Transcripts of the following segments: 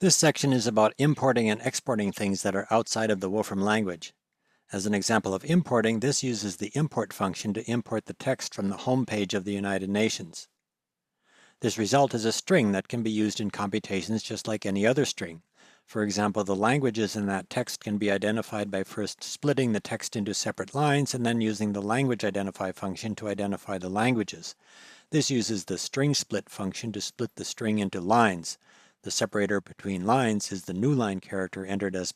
This section is about importing and exporting things that are outside of the Wolfram language. As an example of importing, this uses the import function to import the text from the home page of the United Nations. This result is a string that can be used in computations just like any other string. For example, the languages in that text can be identified by first splitting the text into separate lines and then using the language identify function to identify the languages. This uses the string split function to split the string into lines. The separator between lines is the new line character entered as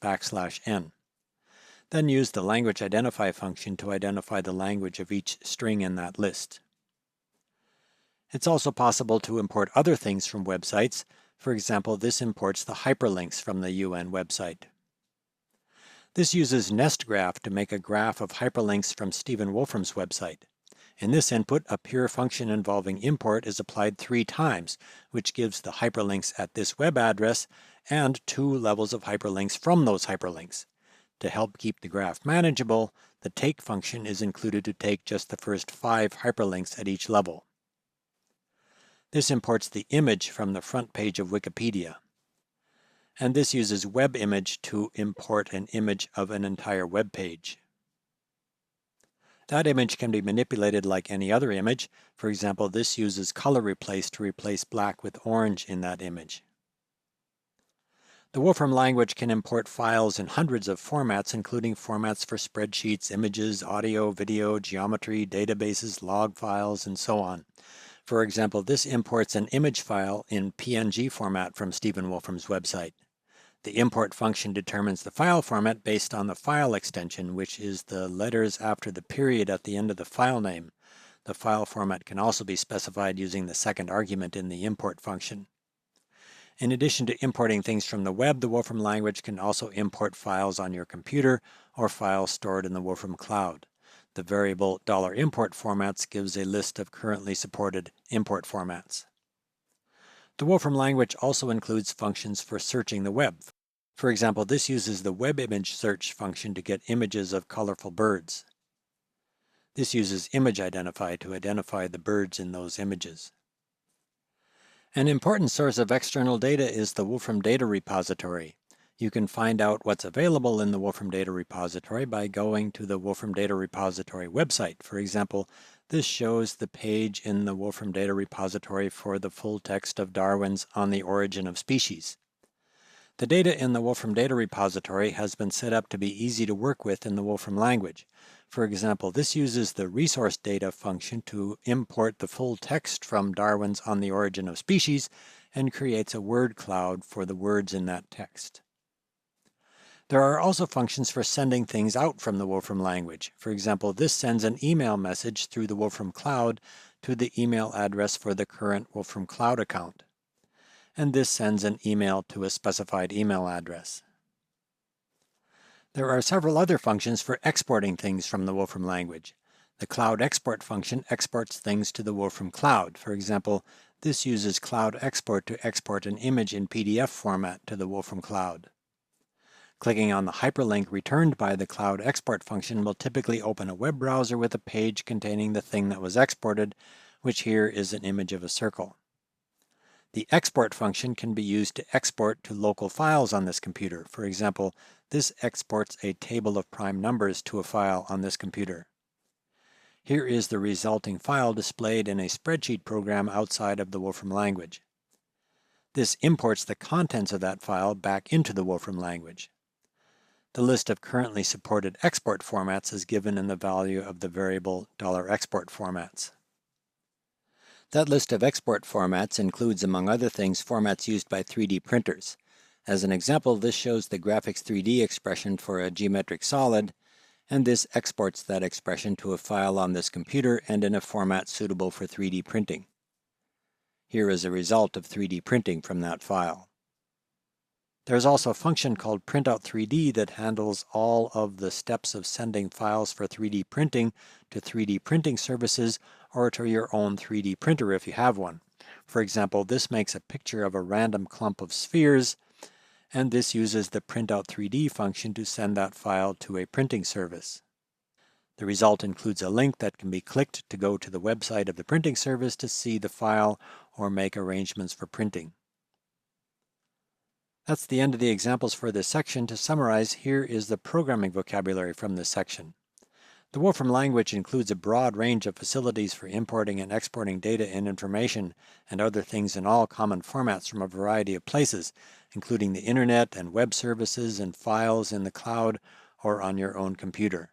\n. Then use the language identify function to identify the language of each string in that list. It's also possible to import other things from websites. For example, this imports the hyperlinks from the UN website. This uses NestGraph to make a graph of hyperlinks from Stephen Wolfram's website. In this input, a pure function involving import is applied 3 times, which gives the hyperlinks at this web address and 2 levels of hyperlinks from those hyperlinks. To help keep the graph manageable, the take function is included to take just the first 5 hyperlinks at each level. This imports the image from the front page of Wikipedia. And this uses WebImage to import an image of an entire web page. That image can be manipulated like any other image. For example, this uses color replace to replace black with orange in that image. The Wolfram language can import files in hundreds of formats, including formats for spreadsheets, images, audio, video, geometry, databases, log files, and so on. For example, this imports an image file in PNG format from Stephen Wolfram's website. The import function determines the file format based on the file extension, which is the letters after the period at the end of the file name. The file format can also be specified using the second argument in the import function. In addition to importing things from the web, the Wolfram language can also import files on your computer or files stored in the Wolfram Cloud. The variable $import formats gives a list of currently supported import formats. The Wolfram language also includes functions for searching the web. For example, this uses the WebImage search function to get images of colorful birds. This uses image identify to identify the birds in those images. An important source of external data is the Wolfram Data Repository. You can find out what's available in the Wolfram Data Repository by going to the Wolfram Data Repository website. For example, this shows the page in the Wolfram Data Repository for the full text of Darwin's On the Origin of Species. The data in the Wolfram Data Repository has been set up to be easy to work with in the Wolfram language. For example, this uses the resource data function to import the full text from Darwin's On the Origin of Species and creates a word cloud for the words in that text. There are also functions for sending things out from the Wolfram language. For example, this sends an email message through the Wolfram Cloud to the email address for the current Wolfram Cloud account. And this sends an email to a specified email address. There are several other functions for exporting things from the Wolfram language. The Cloud Export function exports things to the Wolfram Cloud. For example, this uses Cloud Export to export an image in PDF format to the Wolfram Cloud. Clicking on the hyperlink returned by the Cloud Export function will typically open a web browser with a page containing the thing that was exported, which here is an image of a circle. The export function can be used to export to local files on this computer. For example, this exports a table of prime numbers to a file on this computer. Here is the resulting file displayed in a spreadsheet program outside of the Wolfram language. This imports the contents of that file back into the Wolfram language. The list of currently supported export formats is given in the value of the variable $export formats. That list of export formats includes, among other things, formats used by 3D printers. As an example, this shows the graphics 3D expression for a geometric solid, and this exports that expression to a file on this computer and in a format suitable for 3D printing. Here is a result of 3D printing from that file. There's also a function called Printout3D that handles all of the steps of sending files for 3D printing to 3D printing services or to your own 3D printer if you have one. For example, this makes a picture of a random clump of spheres, and this uses the Printout3D function to send that file to a printing service. The result includes a link that can be clicked to go to the website of the printing service to see the file or make arrangements for printing. That's the end of the examples for this section. To summarize, here is the programming vocabulary from this section. The Wolfram language includes a broad range of facilities for importing and exporting data and information and other things in all common formats from a variety of places, including the internet and web services and files in the cloud or on your own computer.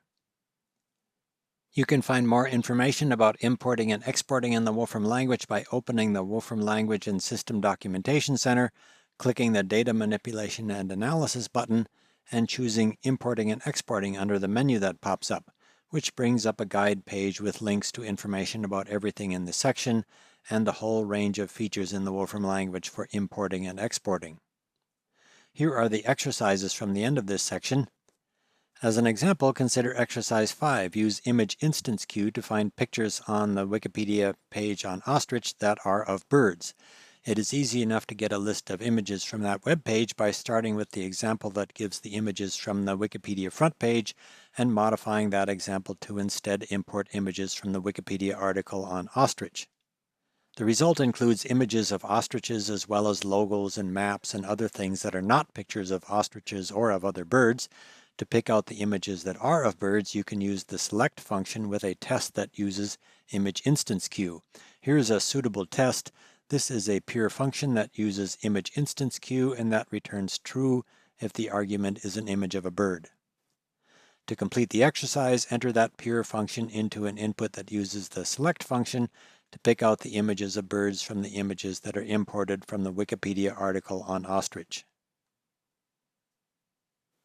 You can find more information about importing and exporting in the Wolfram language by opening the Wolfram Language and System Documentation Center, clicking the Data Manipulation and Analysis button, and choosing Importing and Exporting under the menu that pops up, which brings up a guide page with links to information about everything in the section and the whole range of features in the Wolfram language for importing and exporting. Here are the exercises from the end of this section. As an example, consider exercise 5. Use image instance queue to find pictures on the Wikipedia page on ostrich that are of birds. It is easy enough to get a list of images from that web page by starting with the example that gives the images from the Wikipedia front page and modifying that example to instead import images from the Wikipedia article on ostrich. The result includes images of ostriches as well as logos and maps and other things that are not pictures of ostriches or of other birds. To pick out the images that are of birds, you can use the select function with a test that uses image instance queue. Here's a suitable test. This is a pure function that uses image instance queue and that returns true if the argument is an image of a bird. To complete the exercise, enter that pure function into an input that uses the select function to pick out the images of birds from the images that are imported from the Wikipedia article on ostrich.